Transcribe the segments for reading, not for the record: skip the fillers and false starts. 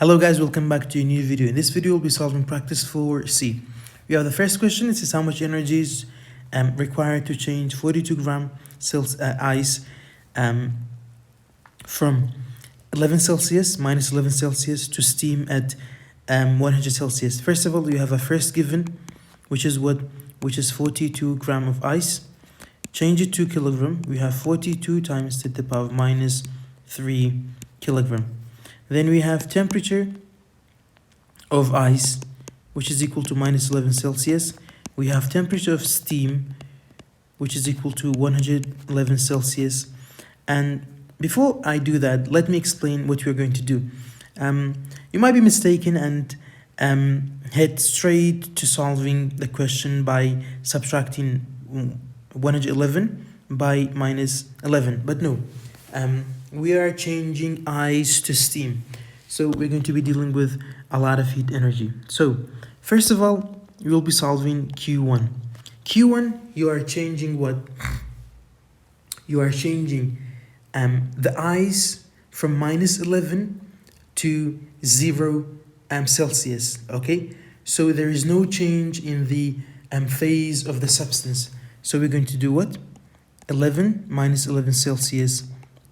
Hello guys, welcome back to a new video. In this video, we'll be solving practice 4C. We have the first question. It says how much energy is required to change 42 gram ice from 11 Celsius, minus 11 Celsius to steam at 100 Celsius. First of all, you have a first given, which is 42 gram of ice. Change it to kilogram. We have 42 times 10 to the power of minus 3 kilogram. Then we have temperature of ice, which is equal to minus 11 Celsius. We have temperature of steam, which is equal to 111 Celsius. And before I do that, let me explain what we're going to do. You might be mistaken and head straight to solving the question by subtracting 111 by minus 11. But no, we are changing ice to steam. So we're going to be dealing with a lot of heat energy. So first of all, we will be solving Q1. Q1, you are changing what? You are changing the ice from minus 11 to 0 Celsius, okay? So there is no change in the phase of the substance. So we're going to do what? 11 minus 11 Celsius,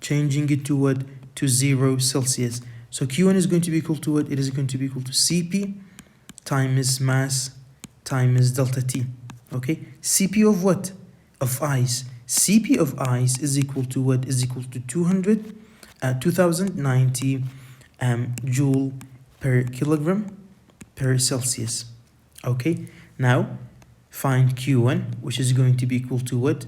changing it to what? To 0 Celsius. So Q1 is going to be equal to what? It is going to be equal to Cp times mass times delta T. Okay? Cp of what? Of ice. Cp of ice is equal to what? Is equal to 2090 joule per kilogram per Celsius. Okay? Now, find Q1, which is going to be equal to what?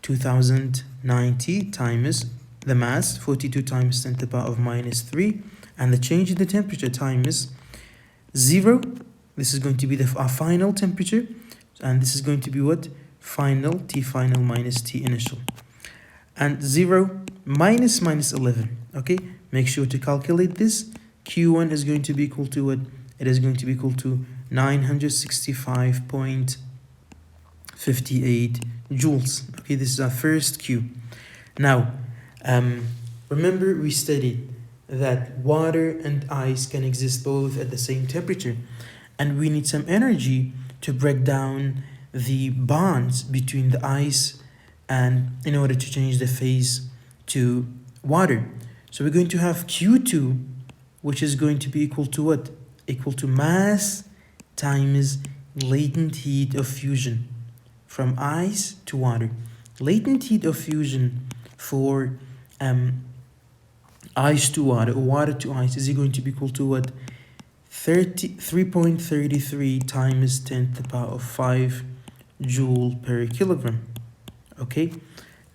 2090 times the mass, 42 times 10 to the power of minus 3, and the change in the temperature times 0. This is going to be our final temperature, and this is going to be what? Final, T final minus T initial. And 0 minus 11, okay? Make sure to calculate this. Q1 is going to be equal to what? It is going to be equal to 965.58 joules. Okay, this is our first Q. Now, remember we studied that water and ice can exist both at the same temperature, and we need some energy to break down the bonds between the ice and in order to change the phase to water. So we're going to have Q2, which is going to be equal to what? Equal to mass times latent heat of fusion from ice to water. Latent heat of fusion for ice to water or water to ice is going to be equal to what? 3.33 times 10 to the power of 5 joule per kilogram. Okay,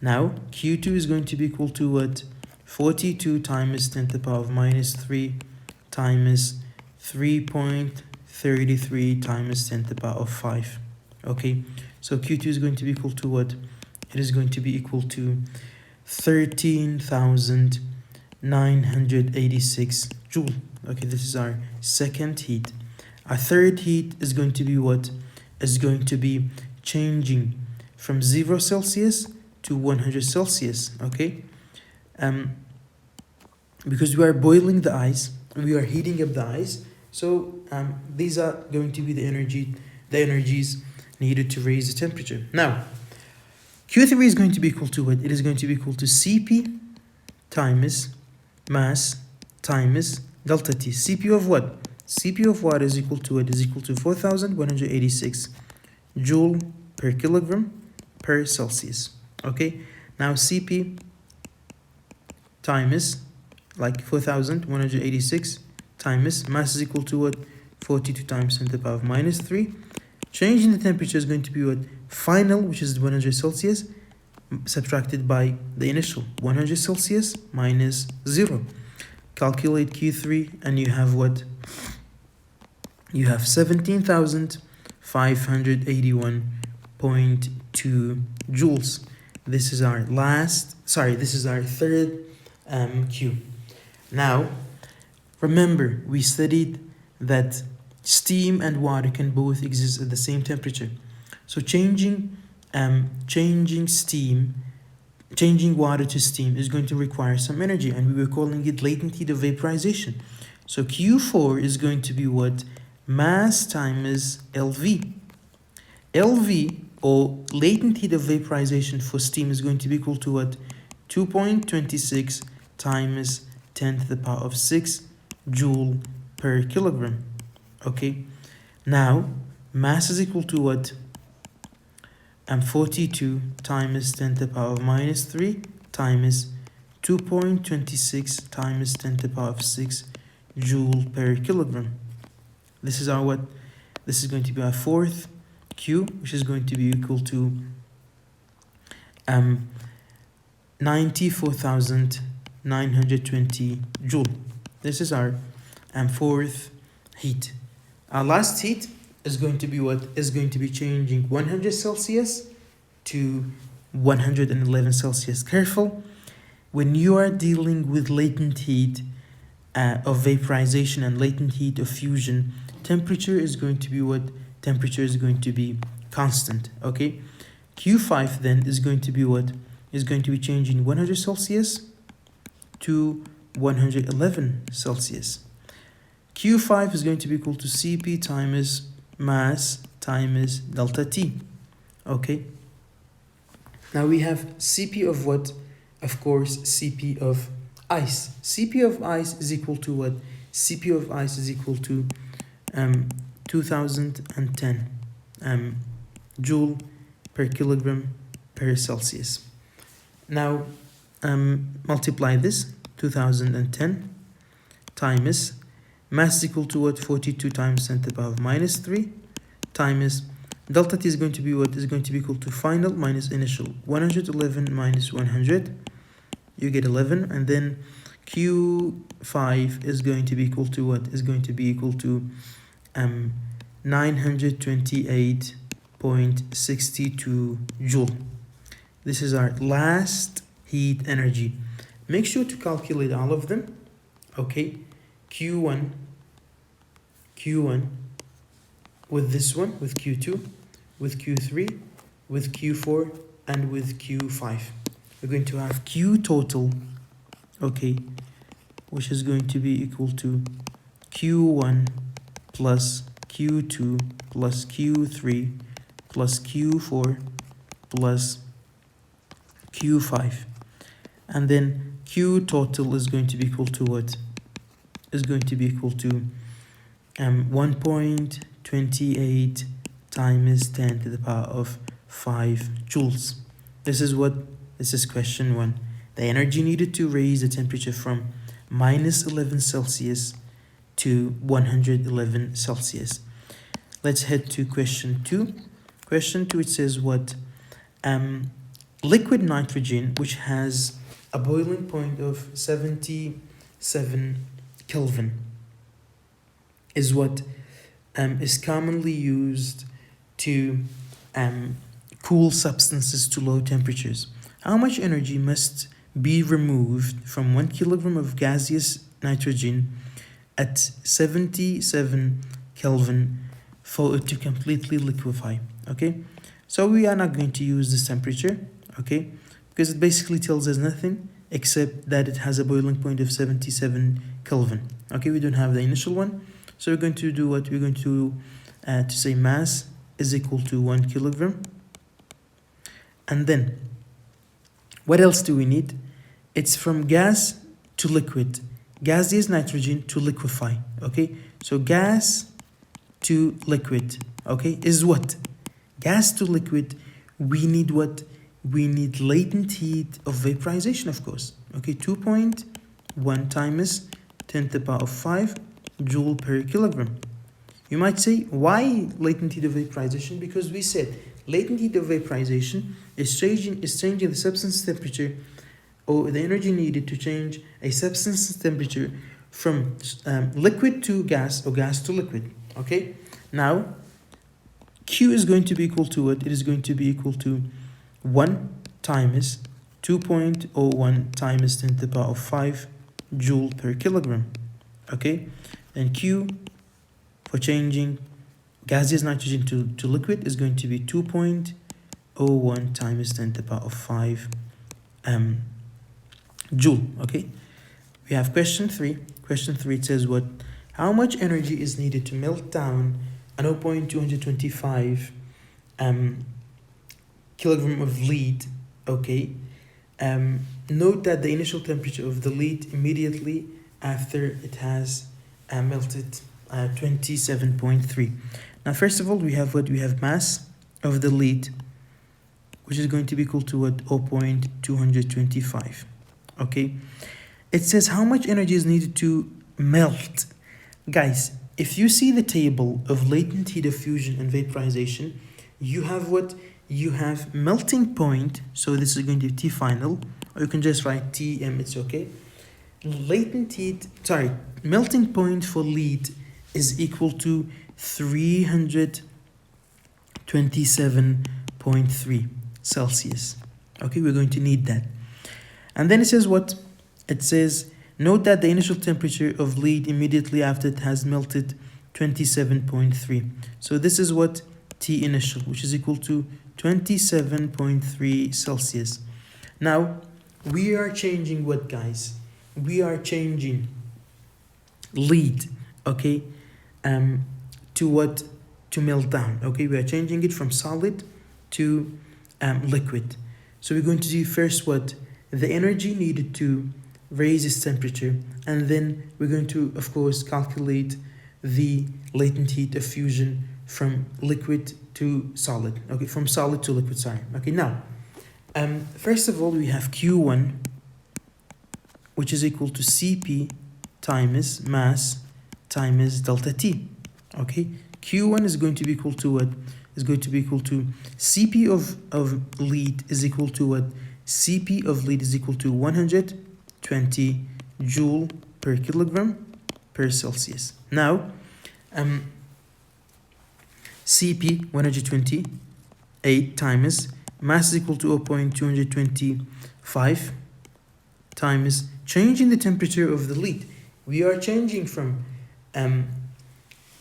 now Q2 is going to be equal to what? 42 times 10 to the power of minus 3 times 3.33 times 10 to the power of 5. Okay, so Q2 is going to be equal to what? It is going to be equal to 13,986 joule. Okay, this is our second heat. Our third heat is going to be what? Is going to be changing from 0 Celsius to 100 Celsius. Okay, because we are boiling the ice, we are heating up the ice. So these are going to be the energies needed to raise the temperature. Now, Q3 is going to be equal to what? It is going to be equal to Cp times mass times delta T. Cp of what? Cp of water is equal to what? Is equal to 4,186 joule per kilogram per Celsius. Okay, now Cp times like 4,186 times mass is equal to what? 42 times 10 to the power of minus 3. Change in the temperature is going to be what? Final, which is 100 Celsius, subtracted by the initial, 100 Celsius minus 0. Calculate Q3, and you have what? You have 17,581.2 joules. This is our third Q. Now, remember, we studied that steam and water can both exist at the same temperature. So changing steam changing water to steam is going to require some energy, and we were calling it latent heat of vaporization. So Q4 is going to be what? Mass times LV. LV, or latent heat of vaporization for steam, is going to be equal to what? 2.26 times 10 to the power of 6 joule per kilogram. Okay, now mass is equal to what? 42 times 10 to the power of minus 3 times 2.26 times 10 to the power of 6 joule per kilogram. This is our what? This is going to be our fourth Q, which is going to be equal to 94,920 joule. This is our fourth heat. Our last heat is going to be what? Is going to be changing 100 Celsius to 111 Celsius. Careful, when you are dealing with latent heat of vaporization and latent heat of fusion, temperature is going to be what? Temperature is going to be constant, okay? Q5 then is going to be what? Is going to be changing 100 Celsius to 111 Celsius. Q5 is going to be equal to Cp times mass times delta T, okay? Now we have Cp of what? Of course, Cp of ice. Cp of ice is equal to what? Cp of ice is equal to 2010 joule per kilogram per Celsius. Now multiply this, 2010 times mass is equal to what? 42 times 10 to the power of minus 3 times delta T is going to be what? Is going to be equal to final minus initial. 111 minus 100, you get 11, and then Q5 is going to be equal to what? Is going to be equal to 928.62 joule. This is our last heat energy. Make sure to calculate all of them, okay? Q1 with this one, with Q2, with Q3, with Q4, and with Q5. We're going to have Q total, okay, which is going to be equal to Q1 plus Q2 plus Q3 plus Q4 plus Q5. And then Q total is going to be equal to what? Is going to be equal to 1.28 times 10 to the power of 5 joules. This is question 1. The energy needed to raise the temperature from minus 11 Celsius to 111 Celsius. Let's head to question 2. Question 2, it says what? Liquid nitrogen, which has a boiling point of 77 Kelvin, is what is commonly used to cool substances to low temperatures. How much energy must be removed from 1 kilogram of gaseous nitrogen at 77 Kelvin for it to completely liquefy? Okay, so we are not going to use this temperature, okay, because it basically tells us nothing except that it has a boiling point of 77 Kelvin. Okay, we don't have the initial one, so we're going to do what? We're going to say mass is equal to 1 kilogram. And then what else do we need? It's from gas to liquid, gaseous nitrogen to liquefy. Okay, so gas to liquid, okay, is what? Gas to liquid, we need what? We need latent heat of vaporization, of course. Okay, 2.1 times 10 to the power of 5 joule per kilogram. You might say, why latent heat of vaporization? Because we said latent heat of vaporization is changing the substance temperature, or the energy needed to change a substance temperature from liquid to gas, or gas to liquid. Okay, now Q is going to be equal to what? It is going to be equal to 1 times 2.01 times 10 to the power of 5 joule per kilogram. Okay, then Q for changing gaseous nitrogen to liquid is going to be 2.01 times 10 to the power of 5 joule. Okay, we have question 3. Question 3, it says what? How much energy is needed to melt down a 0.225 kilogram of lead? Okay, note that the initial temperature of the lead immediately after it has melted 27.3. Now, first of all, we have what? We have mass of the lead, which is going to be equal to what? 0.225. Okay, it says how much energy is needed to melt. Guys, if you see the table of latent heat of fusion and vaporization, you have what? You have melting point, so this is going to be T final, or you can just write Tm, it's okay. Melting point for lead is equal to 327.3 Celsius. Okay, we're going to need that. And then it says what? It says, note that the initial temperature of lead immediately after it has melted 27.3. So this is what? T initial, which is equal to 27.3 Celsius. Now, we are changing what, guys? We are changing lead, okay, to what? To melt down, okay? We are changing it from solid to liquid. So we're going to do first what? The energy needed to raise its temperature, and then we're going to, of course, calculate the latent heat of fusion from liquid to solid, okay, from solid to liquid, sorry. Okay, now, first of all, we have Q1, which is equal to Cp times mass times delta T, okay? Q1 is going to be equal to what? Is going to be equal to Cp of lead is equal to what? Cp of lead is equal to 120 joule per kilogram per Celsius. Now, Cp 128 times mass is equal to 0.225 times changing the temperature of the lead. We are changing from from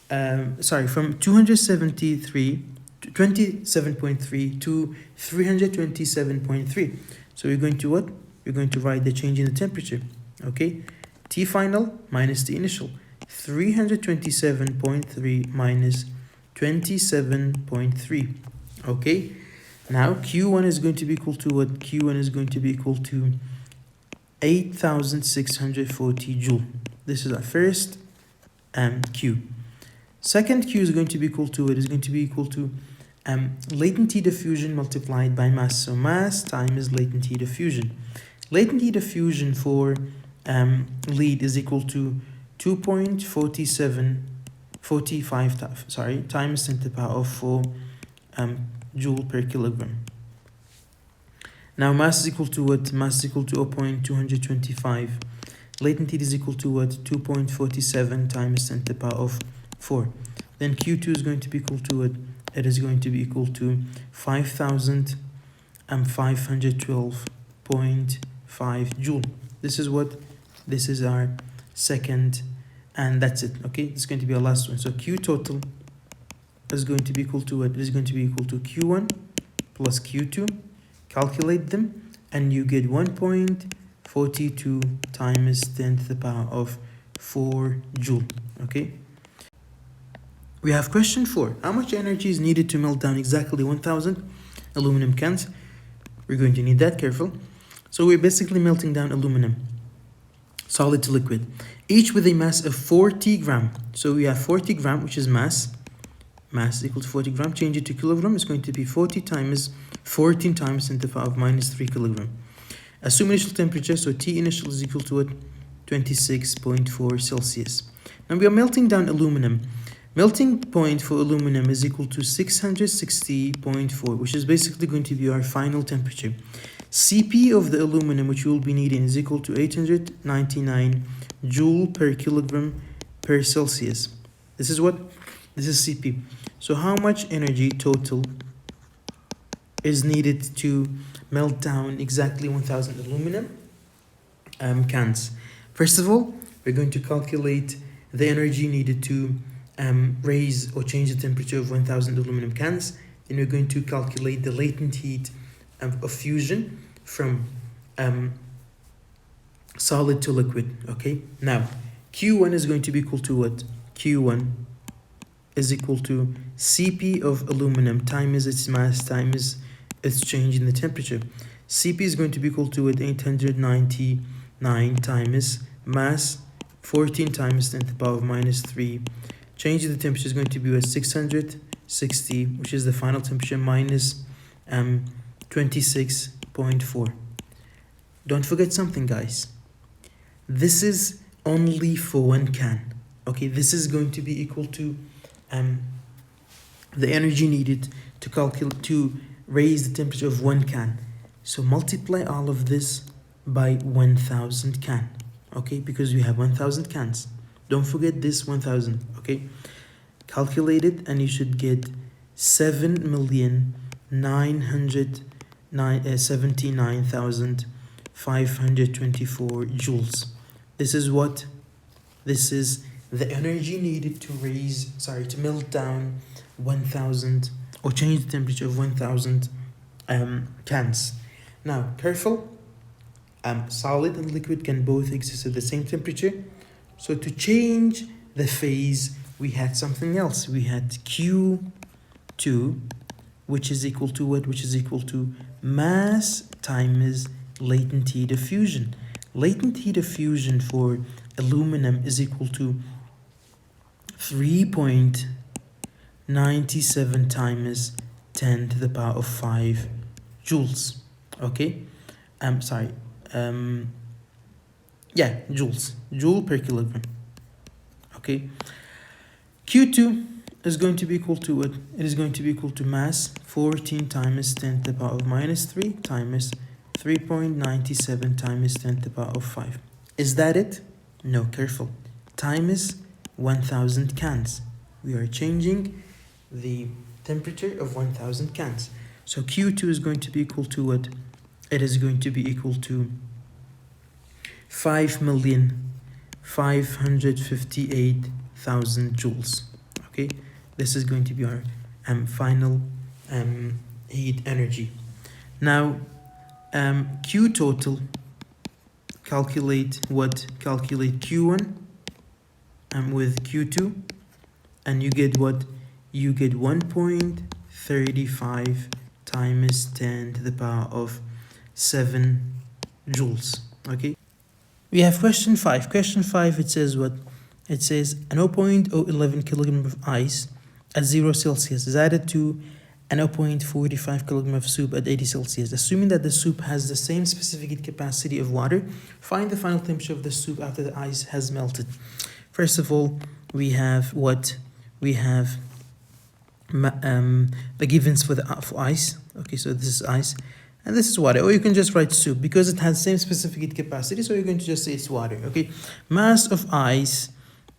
27.3 to 327.3. So we're going to what? We're going to write the change in the temperature. Okay, T final minus T initial. 327.3 minus 27.3. Okay, now Q1 is going to be equal to what? Q1 is going to be equal to 8,640 joule. This is our first Q. Second Q is going to be equal to, it is going to be equal to latent heat of fusion multiplied by mass. So mass times latent heat of fusion. Latent heat of fusion for lead is equal to 2.45 times 10 to the power of 4 joule per kilogram. Now mass is equal to what? Mass is equal to 0.225. Latent heat is equal to what? 2.47 times 10 to the power of 4. Then Q2 is going to be equal to what? It is going to be equal to 5,512.5 joule. This is what? This is our second, and that's it. Okay, it's going to be our last one. So Q total is going to be equal to what? It is going to be equal to Q1 plus Q2. Calculate them, and you get 1.42 times 10 to the power of 4 joule. Okay. We have question 4. How much energy is needed to melt down exactly 1,000 aluminum cans? We're going to need that, careful. So we're basically melting down aluminum, solid to liquid, each with a mass of 40 gram. So we have 40 gram, which is mass. Mass is equal to 40 gram. Change it to kilogram. It's going to be 14 times 10 to the power of minus 3 kilogram. Assume initial temperature. So T initial is equal to what? 26.4 Celsius. Now we are melting down aluminum. Melting point for aluminum is equal to 660.4, which is basically going to be our final temperature. Cp of the aluminum, which we will be needing, is equal to 899 joule per kilogram per Celsius. This is what? This is Cp. So how much energy total is needed to melt down exactly 1,000 aluminum cans? First of all, we're going to calculate the energy needed to raise or change the temperature of 1,000 aluminum cans. Then we're going to calculate the latent heat of fusion from solid to liquid. Okay, now Q1 is going to be equal to what? Q1 is equal to Cp of aluminum times its mass times its change in the temperature. Cp is going to be equal to 899 times mass 14 times 10 to the power of minus 3. Change in the temperature is going to be 660, which is the final temperature, minus 26.4. Don't forget something, guys. This is only for one can. Okay, this is going to be equal to the energy needed to calculate to raise the temperature of one can. So multiply all of this by 1000 can. Okay, because we have 1000 cans. Don't forget this 1000. Okay, calculate it and you should get 7,979,524 joules. This is what? This is the energy needed to to melt down 1000 or change the temperature of 1000 cans. Now, careful. Solid and liquid can both exist at the same temperature. So to change the phase, we had something else. We had Q2, which is equal to what? Which is equal to mass times latent heat of fusion. Latent heat of fusion for aluminum is equal to 3.97 times 10 to the power of 5 joules. Okay, joules, joule per kilogram. Okay, Q2 is going to be equal to what? It is going to be equal to mass 14 times 10 to the power of minus 3 times 3.97 times 10 to the power of 5. Is that it? No, careful. Times 1000 cans. We are changing the temperature of 1000 cans. So Q2 is going to be equal to what? It is going to be equal to 5,558,000 joules. Okay, this is going to be our final heat energy. Now, Q total, calculate what? Calculate Q1 with Q2, and you get what? You get 1.35 times 10 to the power of 7 joules. Okay, we have question 5. Question 5, it says what? It says a 0.011 kilogram of ice at 0 Celsius is added to a 0.45 kilogram of soup at 80 Celsius. Assuming that the soup has the same specific heat capacity of water, find the final temperature of the soup after the ice has melted. First of all, we have what? We have the givens for ice. Okay, so this is ice and this is water, or you can just write soup because it has the same specific heat capacity, so you're going to just say it's water. Okay, mass of ice,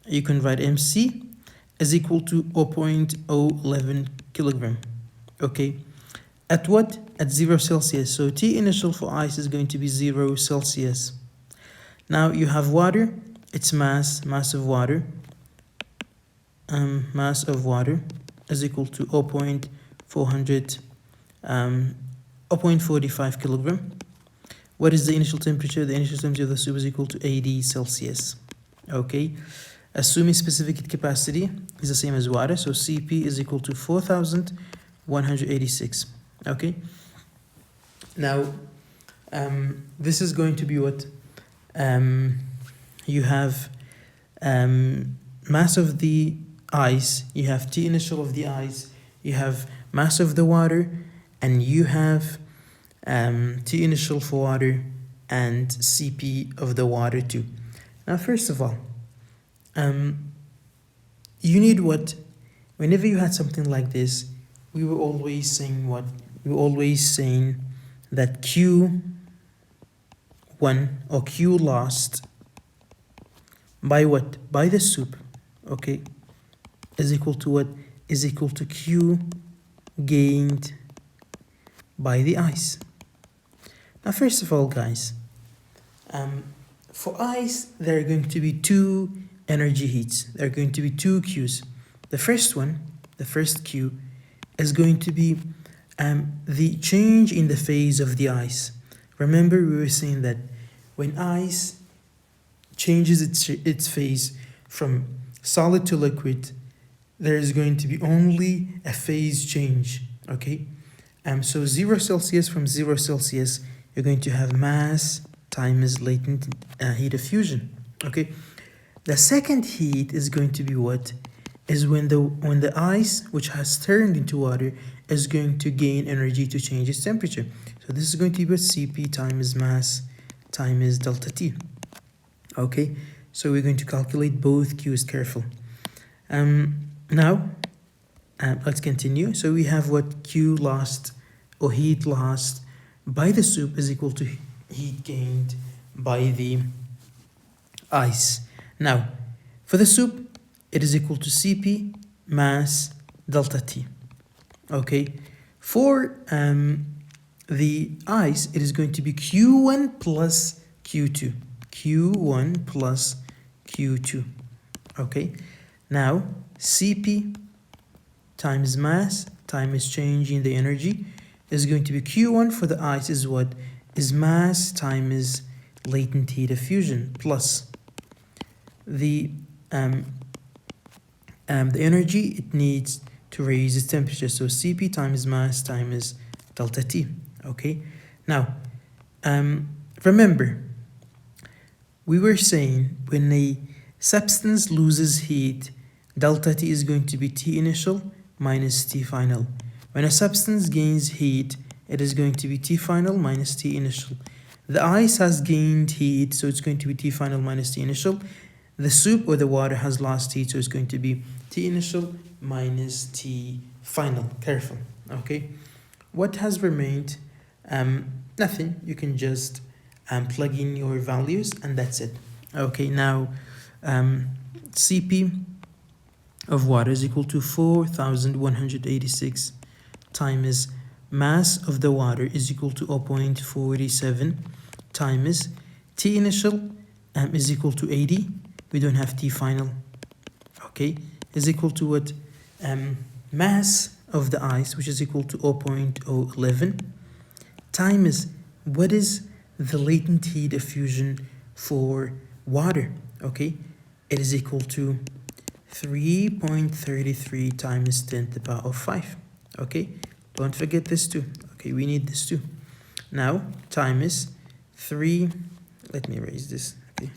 you can write MC is equal to 0.011 kilogram. Okay, at what? At 0 Celsius. So T initial for ice is going to be 0 Celsius. Now you have water, its mass of water is equal to 0.45 kilogram. What is the initial temperature? The initial temperature of the soup is equal to 80 Celsius. Okay, assuming specific heat capacity is the same as water, so Cp is equal to 4,186. Okay, now this is going to be what? You have mass of the ice, you have T initial of the ice, you have mass of the water, and you have T initial for water and Cp of the water too. Now, first of all, you need what? Whenever you had something like this, we were always saying what? We were always saying that Q1 or Q lost by what? By the soup, okay, is equal to what? Is equal to Q gained by the ice. Now, first of all, guys, for ice, there are going to be two energy heats. There are going to be two Qs. The first one, the first Q, is going to be the change in the phase of the ice Remember, we were saying that when ice changes its phase from solid to liquid, there is going to be only a phase change, okay? So 0 Celsius, from 0 Celsius, you're going to have mass times latent heat of fusion, okay? The second heat is going to be what? Is when the ice, which has turned into water, is going to gain energy to change its temperature. So this is going to be what? Cp times mass times delta T. Okay, so we're going to calculate both Q's careful. Now, let's continue. So we have what? Q lost, or heat lost by the soup, is equal to heat gained by the ice. Now, for the soup, it is equal to Cp mass delta T. Okay, for the ice, it is going to be Q1 plus Q2. Q1 plus Q2. Okay, now Cp times mass times change in the energy is going to be Q1 for the ice is what? Is mass times latent heat of fusion plus the energy it needs to raise its temperature. So Cp times mass times delta T. Okay, now remember, we were saying when a substance loses heat, delta T is going to be T initial minus T final. When a substance gains heat, it is going to be T final minus T initial. The ice has gained heat, so it's going to be T final minus T initial. The soup or the water has lost heat, so it's going to be T initial minus T final. Careful, okay? What has remained? Nothing. You can just plug in your values and that's it. Okay, now Cp of water is equal to 4,186 times mass of the water is equal to 0.47 times T initial is equal to 80. We don't have T final. Okay, is equal to what? Mass of the ice, which is equal to 0.011 times what is the latent heat of fusion for water? Okay, it is equal to 3.33 times 10 to the power of 5. Okay, don't forget this too. Okay, we need this too. Now, times 3, let me erase this. Okay,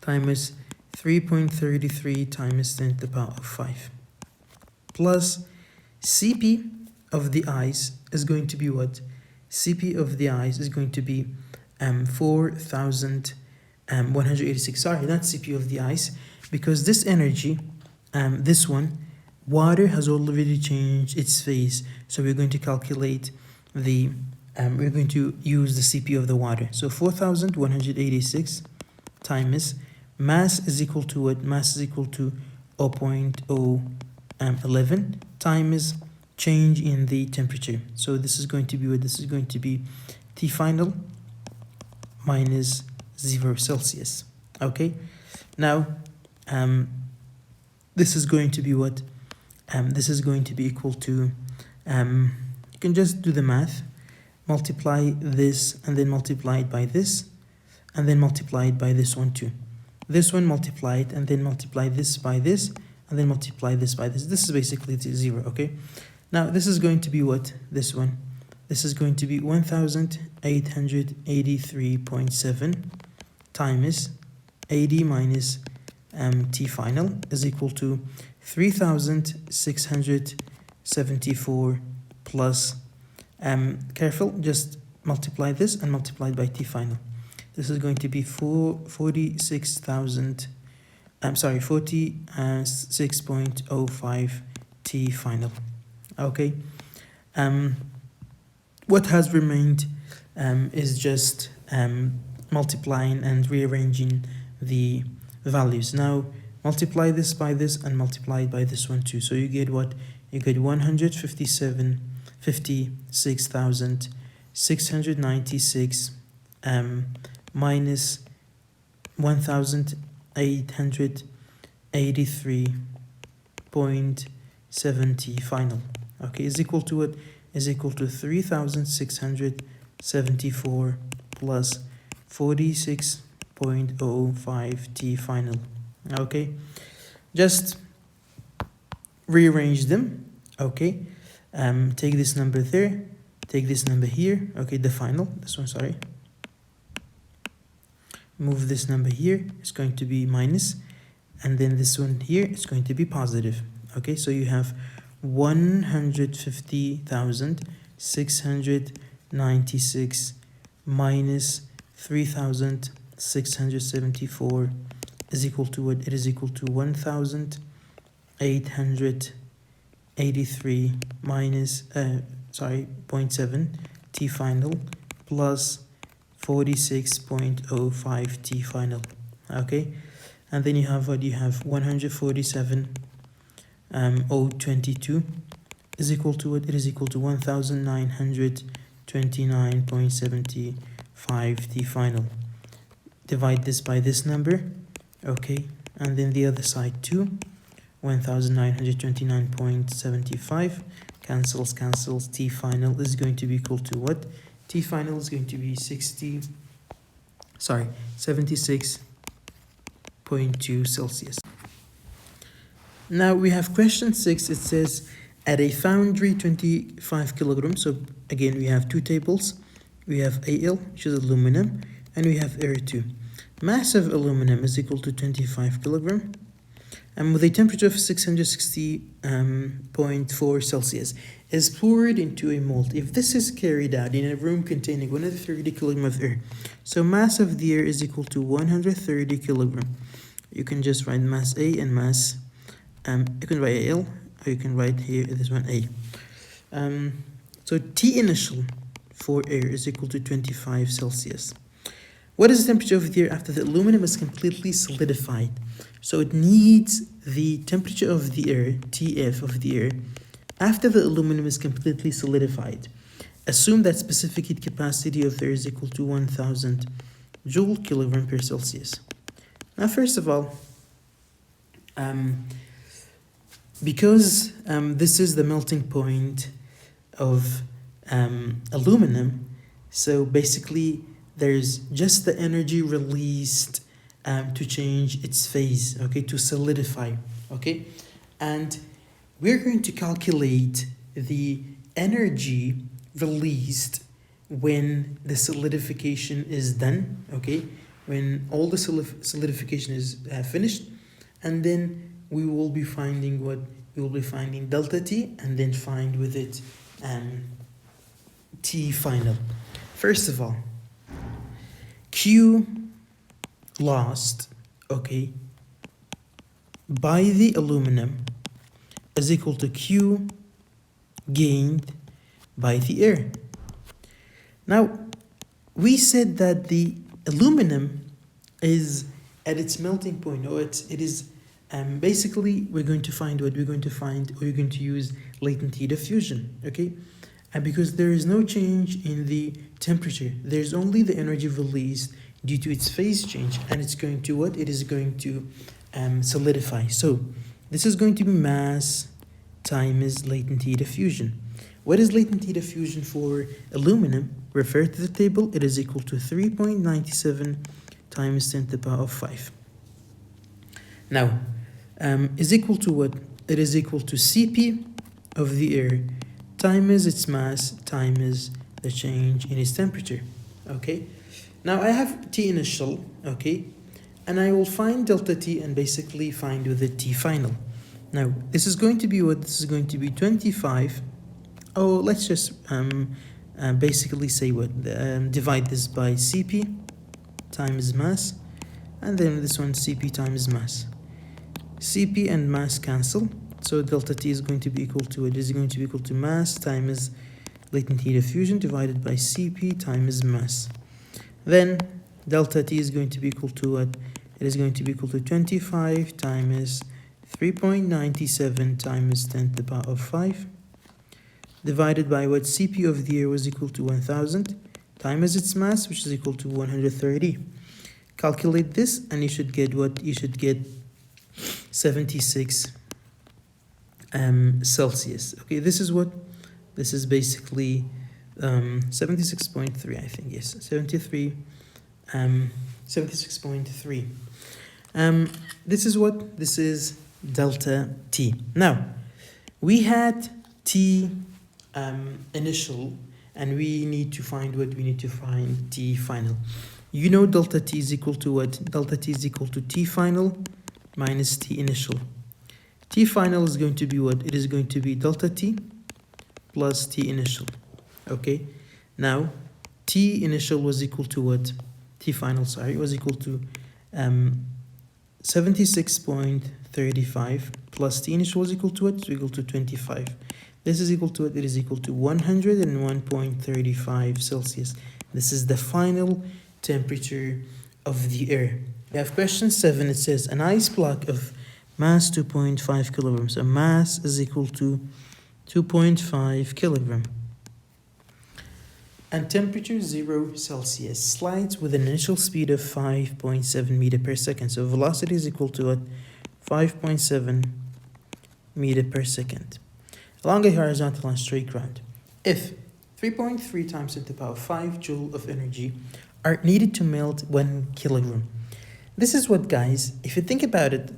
times 3.33 times 10 to the power of 5 plus Cp of the ice is going to be what? Cp of the ice is going to be 4,186. Sorry, not Cp of the ice, because this energy, this one, water has already changed its phase. So we're going to calculate the, we're going to use the Cp of the water. So 4,186 times mass is equal to what? Mass is equal to 0.011 times change in the temperature. So this is going to be what? This is going to be T final minus 0 Celsius. Okay, now this is going to be what? This is going to be equal to, you can just do the math, multiply this and then multiply it by this and then multiply it by this one too. This one multiply it and then multiply this by this and then multiply this by this. This is basically 0, okay? Now this is going to be what? This one. This is going to be 1,883.7 times 80 minus T final is equal to 3,674 plus, careful, just multiply this and multiply it by T final. This is going to be 46.05 T final. Okay, what has remained is just multiplying and rearranging the values. Now multiply this by this and multiply it by this one too. So you get what? You get 156,696 minus 1,883.70 final. Okay, is equal to what? is equal to 3674 plus 46.05 T final. Okay, just rearrange them. Okay, take this number there, take this number here. Okay, the final, this one, sorry. Move this number here, it's going to be minus, and then this one here is going to be positive. Okay, so you have 150,696 minus 3,674 is equal to what? It is equal to 1,883 minus 0.7 T final plus 46.05 T final. Okay, and then you have what? You have 147.022 is equal to what? It is equal to 1,929.75 T final. Divide this by this number. Okay, and then the other side too. 1,929.75 cancels. T final is going to be equal to what? T final is going to be 76.2 Celsius. Now we have question 6. It says at a foundry 25 kilograms. So again, we have two tables. We have Al, which is aluminum, and we have air too. Mass of aluminum is equal to 25 kilogram, and with a temperature of 660.4 Celsius is poured into a mold. If this is carried out in a room containing 130 kilogram of air, so mass of the air is equal to 130 kilogram. You can just write mass A and mass, you can write Al, or you can write here this one A. So T initial for air is equal to 25 Celsius. What is the temperature of the air after the aluminum is completely solidified? So it needs the temperature of the air, TF of the air, after the aluminum is completely solidified. Assume that specific heat capacity of the air is equal to 1000 joule kilogram per Celsius. Now, first of all, because this is the melting point of aluminum, so basically there's just the energy released to change its phase, okay, to solidify, okay? And we're going to calculate the energy released when the solidification is done, okay? When all the solidification is finished, and then we will be finding what? We will be finding delta T, and then find with it T final. First of all, Q lost, okay, by the aluminum is equal to Q gained by the air. Now, we said that the aluminum is at its melting point, or it is basically we're going to find what we're going to find, or we're going to use latent heat diffusion, okay? And because there is no change in the temperature, there's only the energy released due to its phase change, and it's going to what? It is going to solidify. So this is going to be mass times latent heat diffusion. What is latent heat diffusion for aluminum? Refer to the table. It is equal to 3.97 times 10 to the power of 5. Now, is equal to what? It is equal to Cp of the air times its mass times the change in its temperature, okay? Now I have T initial, okay? And I will find delta T and basically find with the T final. Now, this is going to be what? This is going to be 25. Oh, let's just basically say what? Divide this by Cp times mass, and then this one Cp times mass. Cp and mass cancel, so delta T is going to be equal to, it is going to be equal to mass times latent heat diffusion divided by Cp times mass. Then delta T is going to be equal to what? It is going to be equal to 25 times 3.97 times 10 to the power of 5 divided by what? Cp of the air was equal to 1000 times its mass, which is equal to 130. Calculate this and you should get what? You should get 76 Celsius. Okay, this is what? This is basically 76.3, I think, yes, 76.3. This is what? This is delta T. Now, we had T initial, and we need to find what? We need to find T final. You know delta T is equal to what? Delta T is equal to T final minus T initial. T final is going to be what? It is going to be delta T plus T initial. Okay, now T initial was equal to what? T final, sorry, was equal to 76.35 plus T initial was equal to what? It's equal to 25. This is equal to what? It is equal to 101.35 Celsius. This is the final temperature of the air. We have question 7. It says an ice block of mass 2.5 kilograms. So mass is equal to 2.5 kilogram. And temperature 0 Celsius slides with an initial speed of 5.7 meter per second. So velocity is equal to what? 5.7 meter per second along a horizontal and straight ground. If 3.3 times 10 to the power 5 joule of energy are needed to melt 1 kilogram. This is what, guys, if you think about it,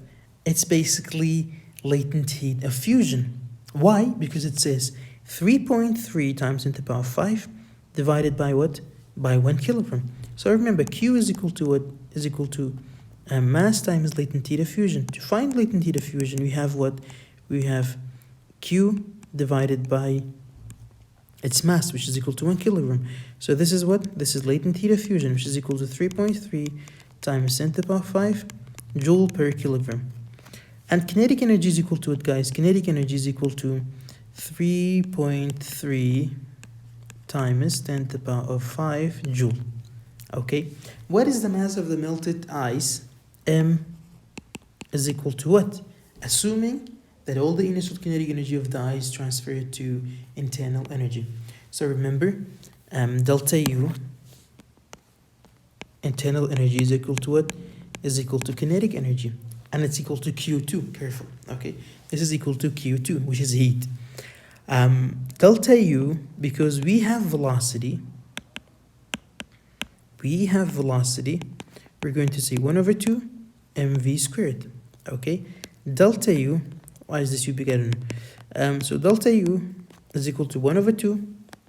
it's basically latent heat of fusion. Why? Because it says 3.3 times 10 to the power 5 divided by what? By 1 kilogram. So remember, Q is equal to what? Is equal to mass times latent heat of fusion. To find latent heat of fusion, we have what? We have Q divided by its mass, which is equal to 1 kilogram. So this is what? This is latent heat of fusion, which is equal to 3.3 times 10 to the power 5 joule per kilogram. And kinetic energy is equal to what, guys? Kinetic energy is equal to 3.3 times 10 to the power of 5 joule. Okay, what is the mass of the melted ice? M is equal to what? Assuming that all the initial kinetic energy of the ice transferred to internal energy. So remember, delta U, internal energy, is equal to what? Is equal to kinetic energy. And it's equal to Q2, careful, okay? This is equal to Q2, which is heat. Delta U, because we have velocity, we're going to say 1 over 2 mv squared, okay? Delta U, why is this U big? I don't know. So delta U is equal to 1 over 2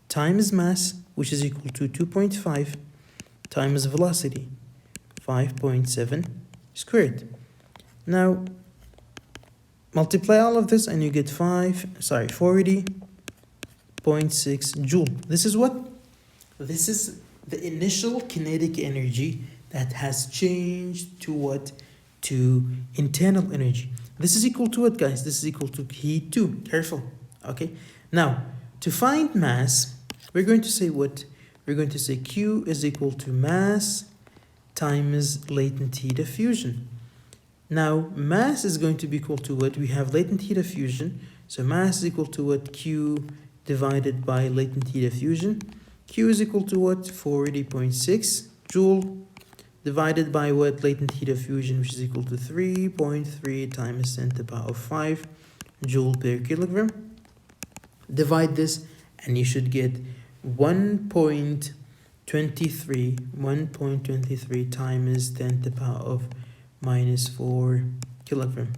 times mass, which is equal to 2.5 times velocity, 5.7 squared. Now, multiply all of this and you get 40.6 joule. This is what? This is the initial kinetic energy that has changed to what? To internal energy. This is equal to what, guys? This is equal to heat 2. Careful. Okay. Now, to find mass, we're going to say what? We're going to say Q is equal to mass times latent heat of fusion. Now, mass is going to be equal to what? We have latent heat of fusion. So mass is equal to what? Q divided by latent heat of fusion. Q is equal to what? 40.6 joule divided by what? Latent heat of fusion, which is equal to 3.3 times 10 to the power of 5 joule per kilogram. Divide this and you should get 1.23 times 10 to the power of minus 4 kilogram.